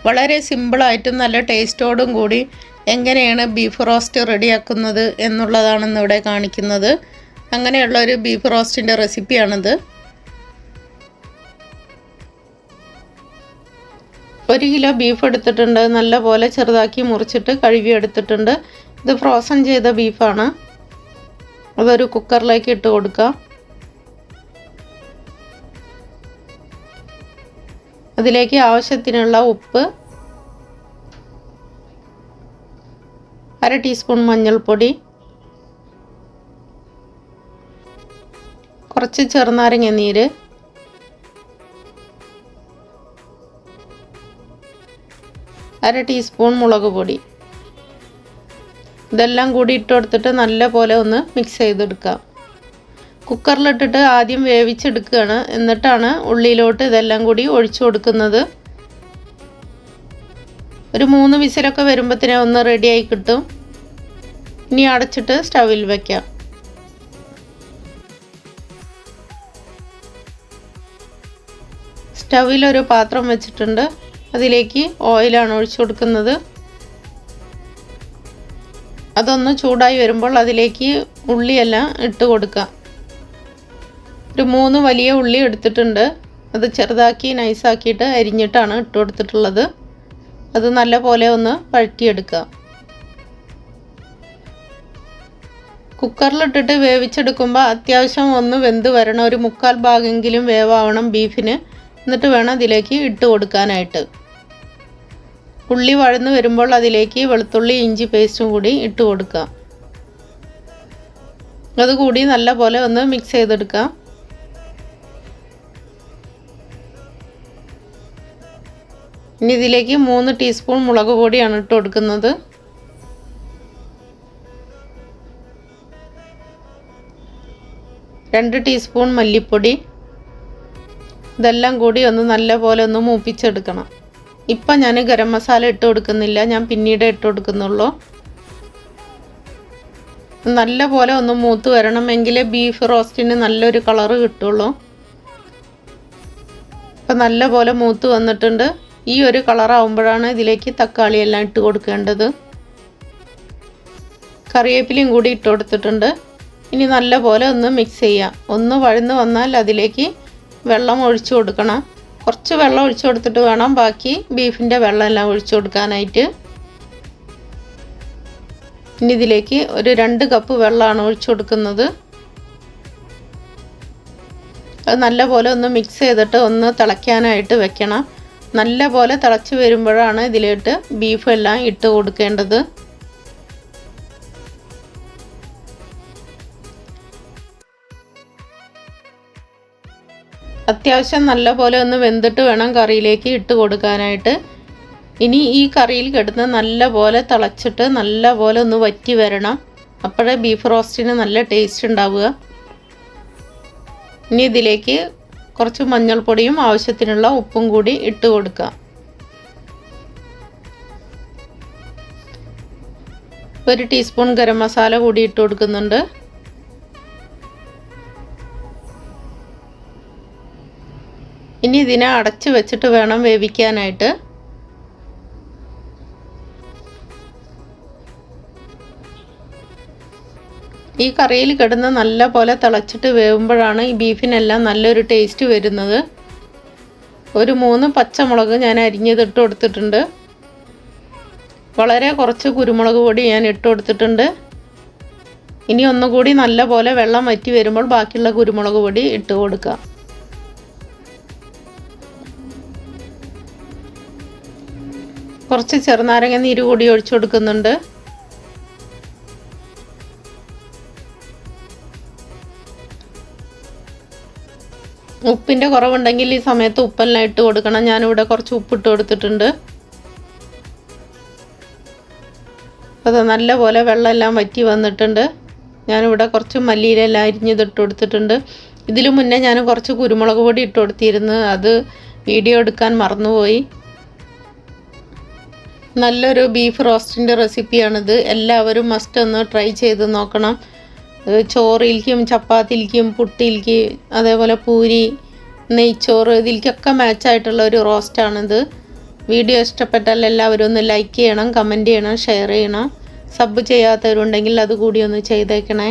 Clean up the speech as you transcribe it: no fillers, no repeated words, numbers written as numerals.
വളരെ സിമ്പിളായിട്ടും നല്ല ടേസ്റ്റോടും കൂടി എങ്ങനെയാണ് ബീഫ് റോസ്റ്റ് റെഡിയാക്കുന്നത് എന്നുള്ളതാണ് ഇന്നിവിടെ കാണിക്കുന്നത്. അങ്ങനെയുള്ളൊരു ബീഫ് റോസ്റ്റിൻ്റെ റെസിപ്പിയാണിത്. 1 കിലോ ബീഫ് എടുത്തിട്ടുണ്ട്. നല്ലപോലെ ചെറുതാക്കി മുറിച്ചിട്ട് കഴുകി എടുത്തിട്ടുണ്ട്. ഇത് ഫ്രോസൺ ചെയ്ത ബീഫാണ്. അതൊരു കുക്കറിലേക്ക് ഇട്ട് കൊടുക്കാം. അതിലേക്ക് ആവശ്യത്തിനുള്ള ഉപ്പ്, 1/2 ടീസ്പൂൺ മഞ്ഞൾപ്പൊടി, കുറച്ച് ചെറുനാരങ്ങ നീര്, അര ടീസ്പൂൺ മുളക് പൊടി. ഇതെല്ലാം കൂടി ഇട്ട് കൊടുത്തിട്ട് നല്ലപോലെ ഒന്ന് മിക്സ് ചെയ്തെടുക്കാം. കുക്കറിലിട്ടിട്ട് ആദ്യം വേവിച്ചെടുക്കുകയാണ്. എന്നിട്ടാണ് ഉള്ളിയിലോട്ട് ഇതെല്ലാം കൂടി ഒഴിച്ചു കൊടുക്കുന്നത്. ഒരു 3 വിസിലൊക്കെ വരുമ്പോഴത്തേനും ഒന്ന് റെഡിയായി കിട്ടും. ഇനി അടച്ചിട്ട് സ്റ്റവിൽ വയ്ക്കാം. സ്റ്റവിൽ ഒരു പാത്രം വെച്ചിട്ടുണ്ട്. അതിലേക്ക് ഓയിലാണ് ഒഴിച്ചു കൊടുക്കുന്നത്. അതൊന്ന് ചൂടായി വരുമ്പോൾ അതിലേക്ക് ഉള്ളിയെല്ലാം ഇട്ട് കൊടുക്കാം. ഒരു 3 വലിയ ഉള്ളി എടുത്തിട്ടുണ്ട്. അത് ചെറുതാക്കി നൈസാക്കിയിട്ട് അരിഞ്ഞിട്ടാണ് ഇട്ട് കൊടുത്തിട്ടുള്ളത്. അത് നല്ലപോലെ ഒന്ന് വഴറ്റിയെടുക്കുക. കുക്കറിലിട്ടിട്ട് വേവിച്ചെടുക്കുമ്പോൾ അത്യാവശ്യം ഒന്ന് വെന്ത് വരണം. ഒരു 3/4 ഭാഗമെങ്കിലും വേവാവണം ബീഫിന്. എന്നിട്ട് വേണം അതിലേക്ക് ഇട്ട് കൊടുക്കാനായിട്ട്. ഉള്ളി വഴന്ന് വരുമ്പോൾ അതിലേക്ക് വെളുത്തുള്ളി ഇഞ്ചി പേസ്റ്റും കൂടി ഇട്ട് കൊടുക്കാം. അതുകൂടി നല്ലപോലെ ഒന്ന് മിക്സ് ചെയ്തെടുക്കാം. ഇനി ഇതിലേക്ക് 3 ടീസ്പൂൺ മുളക് പൊടിയാണ് ഇട്ട് കൊടുക്കുന്നത്. രണ്ട് ടീസ്പൂൺ മല്ലിപ്പൊടി. ഇതെല്ലാം കൂടി ഒന്ന് നല്ലപോലെ ഒന്ന് മൂപ്പിച്ചെടുക്കണം. ഇപ്പം ഞാൻ ഗരം മസാല ഇട്ട് കൊടുക്കുന്നില്ല, ഞാൻ പിന്നീട് ഇട്ട് കൊടുക്കുന്നുള്ളൂ. നല്ലപോലെ ഒന്ന് മൂത്ത് വരണം, എങ്കിലേ ബീഫ് റോസ്റ്റിന് നല്ലൊരു കളറ് കിട്ടുള്ളൂ. ഇപ്പം നല്ലപോലെ മൂത്ത് വന്നിട്ടുണ്ട്. ഈ ഒരു കളറാവുമ്പോഴാണ് ഇതിലേക്ക് തക്കാളി എല്ലാം ഇട്ട് കൊടുക്കേണ്ടത്. കറിവേപ്പിലയും കൂടി ഇട്ട് കൊടുത്തിട്ടുണ്ട്. ഇനി നല്ലപോലെ ഒന്ന് മിക്സ് ചെയ്യാം. ഒന്ന് വഴന്ന് വന്നാൽ അതിലേക്ക് വെള്ളം ഒഴിച്ചു കൊടുക്കണം. കുറച്ച് വെള്ളം ഒഴിച്ചു കൊടുത്തിട്ട് വേണം ബാക്കി ബീഫിൻ്റെ വെള്ളം എല്ലാം ഒഴിച്ചു കൊടുക്കാനായിട്ട്. ഇനി ഇതിലേക്ക് ഒരു 2 കപ്പ് വെള്ളമാണ് ഒഴിച്ചു കൊടുക്കുന്നത്. അത് നല്ലപോലെ ഒന്ന് മിക്സ് ചെയ്തിട്ട് ഒന്ന് തിളയ്ക്കാനായിട്ട് വെക്കണം. നല്ലപോലെ തിളച്ച് വരുമ്പോഴാണ് ഇതിലോട്ട് ബീഫ് എല്ലാം ഇട്ട് കൊടുക്കേണ്ടത്. അത്യാവശ്യം നല്ലപോലെ ഒന്ന് വെന്തിട്ട് വേണം കറിയിലേക്ക് ഇട്ട് കൊടുക്കാനായിട്ട്. ഇനി ഈ കറിയിൽ കിടന്ന് നല്ലപോലെ തിളച്ചിട്ട് നല്ലപോലെ ഒന്ന് വറ്റി വരണം. അപ്പോഴേ ബീഫ് റോസ്റ്റിന് നല്ല ടേസ്റ്റ് ഉണ്ടാവുക. ഇനി ഇതിലേക്ക് കുറച്ച് മഞ്ഞൾപ്പൊടിയും ആവശ്യത്തിനുള്ള ഉപ്പും കൂടി ഇട്ട് കൊടുക്കാം. 1 ടീസ്പൂൺ ഗരം മസാല കൂടി ഇട്ട് കൊടുക്കുന്നുണ്ട്. ഇനി ഇതിനെ അടച്ച് വെച്ചിട്ട് വേണം വേവിക്കാനായിട്ട്. ഈ കറിയിൽ കിടന്ന് നല്ലപോലെ തിളച്ചിട്ട് വേവുമ്പോഴാണ് ഈ ബീഫിനെല്ലാം നല്ലൊരു ടേസ്റ്റ് വരുന്നത്. ഒരു 3 പച്ചമുളക് ഞാൻ അരിഞ്ഞതിട്ട് കൊടുത്തിട്ടുണ്ട്. വളരെ കുറച്ച് കുരുമുളക് പൊടി ഞാൻ ഇട്ട് കൊടുത്തിട്ടുണ്ട്. ഇനി ഒന്നുകൂടി നല്ലപോലെ വെള്ളം വറ്റി വരുമ്പോൾ ബാക്കിയുള്ള കുരുമുളക് പൊടി ഇട്ട് കൊടുക്കുക. കുറച്ച് ചെറുനാരങ്ങ നീര് കൂടി ഒഴിച്ചു കൊടുക്കുന്നുണ്ട്. ഉപ്പിൻ്റെ കുറവുണ്ടെങ്കിൽ ഈ സമയത്ത് ഉപ്പെല്ലാം ഇട്ട് കൊടുക്കണം. ഞാനിവിടെ കുറച്ച് ഉപ്പിട്ട് കൊടുത്തിട്ടുണ്ട്. അത് നല്ലപോലെ വെള്ളമെല്ലാം വറ്റി വന്നിട്ടുണ്ട്. ഞാനിവിടെ കുറച്ച് മല്ലിയിലെല്ലാം അരിഞ്ഞതിട്ട് കൊടുത്തിട്ടുണ്ട്. ഇതിനു മുന്നേ ഞാൻ കുറച്ച് കുരുമുളക് പൊടി ഇട്ട് കൊടുത്തിരുന്നു. അത് വീഡിയോ എടുക്കാൻ മറന്നുപോയി. നല്ലൊരു ബീഫ് റോസ്റ്റിൻ്റെ റെസിപ്പിയാണിത്. എല്ലാവരും മസ്റ്റ് ഒന്ന് ട്രൈ ചെയ്ത് നോക്കണം. ചോറിലേക്കും ചപ്പാത്തിയിലേക്കും പുട്ടിലേക്ക് അതേപോലെ പൂരി നെയ്ച്ചോറ് ഇതിലേക്കൊക്കെ മാച്ചായിട്ടുള്ള ഒരു റോസ്റ്റാണിത്. വീഡിയോ ഇഷ്ടപ്പെട്ടാൽ എല്ലാവരും ഒന്ന് ലൈക്ക് ചെയ്യണം, കമൻറ്റ് ചെയ്യണം, ഷെയർ ചെയ്യണം. സബ് ചെയ്യാത്തവരുണ്ടെങ്കിൽ അതുകൂടി ഒന്ന് ചെയ്തേക്കണേ.